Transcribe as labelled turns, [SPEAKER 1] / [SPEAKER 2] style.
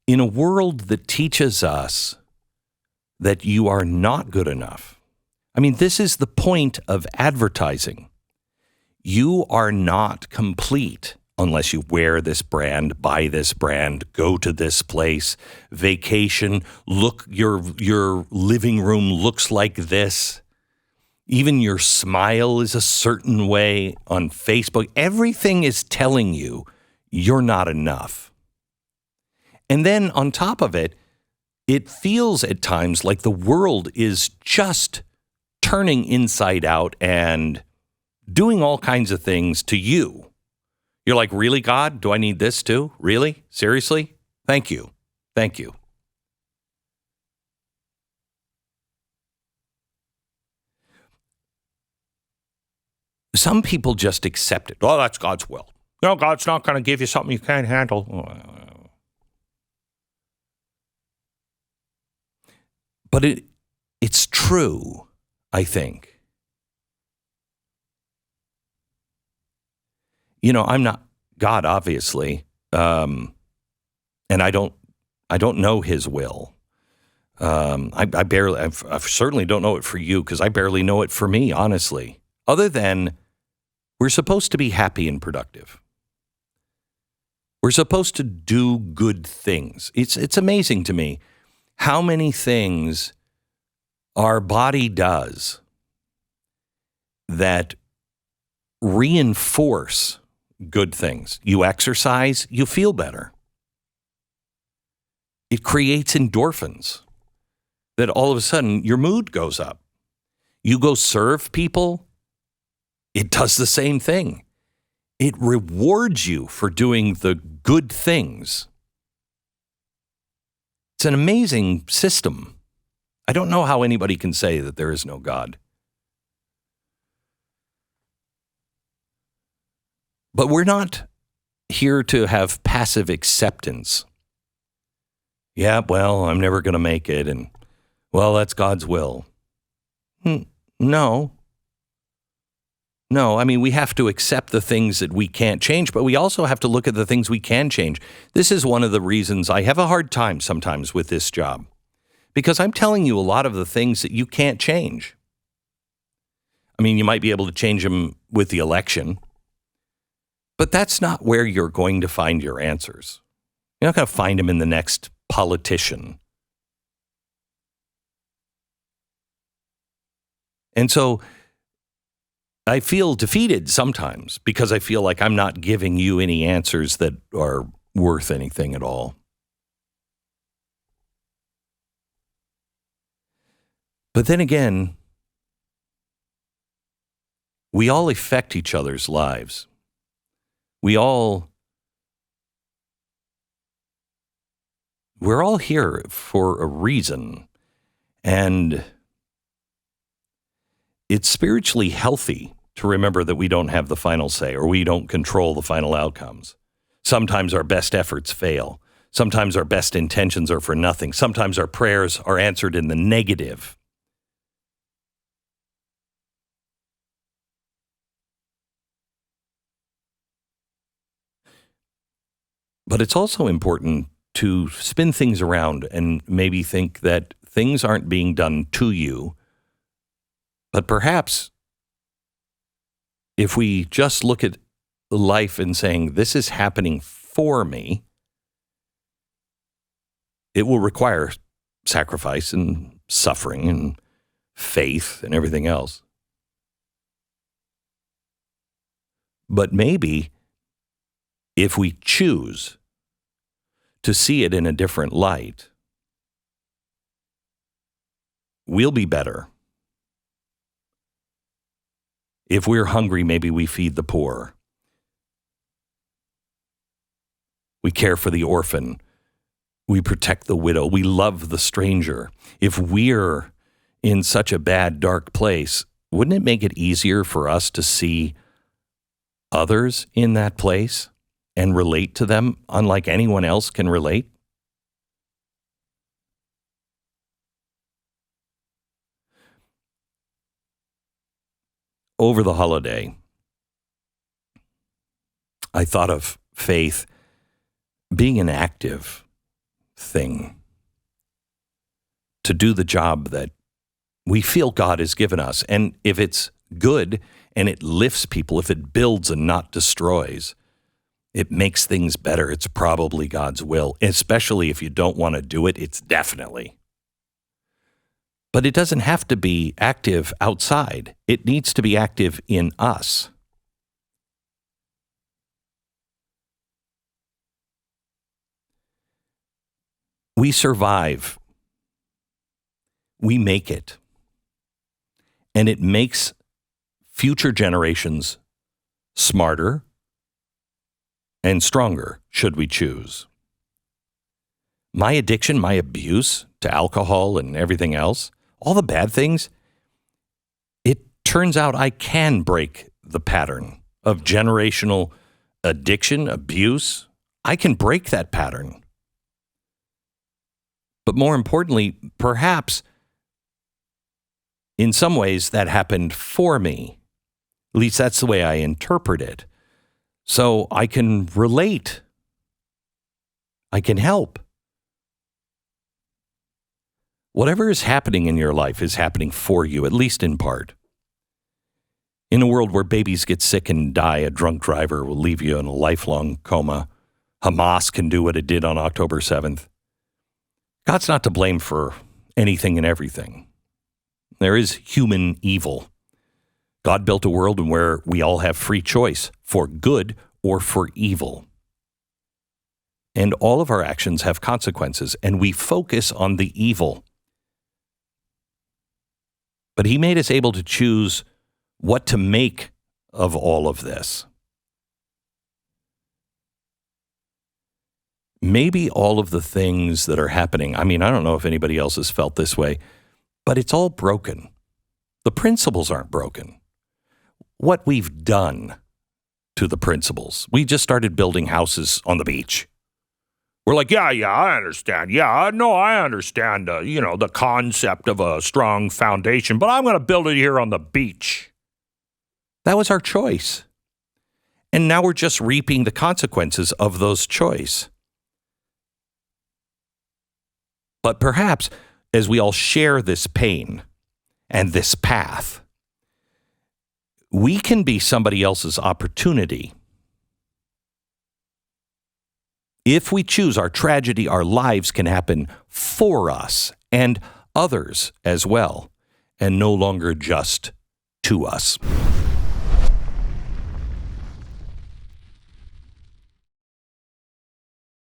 [SPEAKER 1] In a world that teaches us that you are not good enough. I mean, this is the point of advertising. You are not complete unless you wear this brand, buy this brand, go to this place, vacation, look, your living room looks like this. Even your smile is a certain way on Facebook. Everything is telling you you're not enough. And then on top of it, it feels at times like the world is just turning inside out and doing all kinds of things to you. You're like, really, God? Do I need this too? Really? Seriously? Thank you. Thank you. Some people just accept it. Oh, that's God's will. No, God's not going to give you something you can't handle. But it's true, I think. You know, I'm not God, obviously, and I don't know His will. I certainly don't know it for you because I barely know it for me, honestly. Other than we're supposed to be happy and productive. We're supposed to do good things. It's amazing to me how many things our body does that reinforce good things. You exercise, you feel better. It creates endorphins that all of a sudden your mood goes up. You go serve people, it does the same thing. It rewards you for doing the good things. It's an amazing system. I don't know how anybody can say that there is no God. But we're not here to have passive acceptance. Yeah, well, I'm never going to make it, and, well, that's God's will. No. No, I mean, we have to accept the things that we can't change, but we also have to look at the things we can change. This is one of the reasons I have a hard time sometimes with this job, because I'm telling you a lot of the things that you can't change. I mean, you might be able to change them with the election, but that's not where you're going to find your answers. You're not going to find them in the next politician. And so I feel defeated sometimes because I feel like I'm not giving you any answers that are worth anything at all. But then again, we all affect each other's lives. We're all here for a reason, and it's spiritually healthy to remember that we don't have the final say or we don't control the final outcomes. Sometimes our best efforts fail. Sometimes our best intentions are for nothing. Sometimes our prayers are answered in the negative. But it's also important to spin things around and maybe think that things aren't being done to you, but perhaps if we just look at life and saying, this is happening for me, it will require sacrifice and suffering and faith and everything else. But maybe if we choose to see it in a different light, we'll be better. If we're hungry, maybe we feed the poor. We care for the orphan. We protect the widow. We love the stranger. If we're in such a bad, dark place, wouldn't it make it easier for us to see others in that place and relate to them unlike anyone else can relate? Over the holiday, I thought of faith being an active thing to do the job that we feel God has given us. And if it's good and it lifts people, if it builds and not destroys, it makes things better. It's probably God's will, especially if you don't want to do it. It's definitely. But it doesn't have to be active outside. It needs to be active in us. We survive. We make it. And it makes future generations smarter and stronger, should we choose. My addiction, my abuse to alcohol and everything else, all the bad things, it turns out I can break the pattern of generational addiction, abuse. I can break that pattern. But more importantly, perhaps in some ways that happened for me. At least that's the way I interpret it. So I can relate. I can help. Whatever is happening in your life is happening for you, at least in part. In a world where babies get sick and die, a drunk driver will leave you in a lifelong coma. Hamas can do what it did on October 7th. God's not to blame for anything and everything. There is human evil. God built a world where we all have free choice for good or for evil. And all of our actions have consequences, and we focus on the evil. But he made us able to choose what to make of all of this. Maybe all of the things that are happening, I mean, I don't know if anybody else has felt this way, but it's all broken. The principles aren't broken. What we've done to the principles. We just started building houses on the beach. We're like, yeah, I understand. Yeah, no, I understand, the concept of a strong foundation, but I'm going to build it here on the beach. That was our choice. And now we're just reaping the consequences of those choices. But perhaps as we all share this pain and this path, we can be somebody else's opportunity. If we choose our tragedy, our lives can happen for us and others as well, and no longer just to us.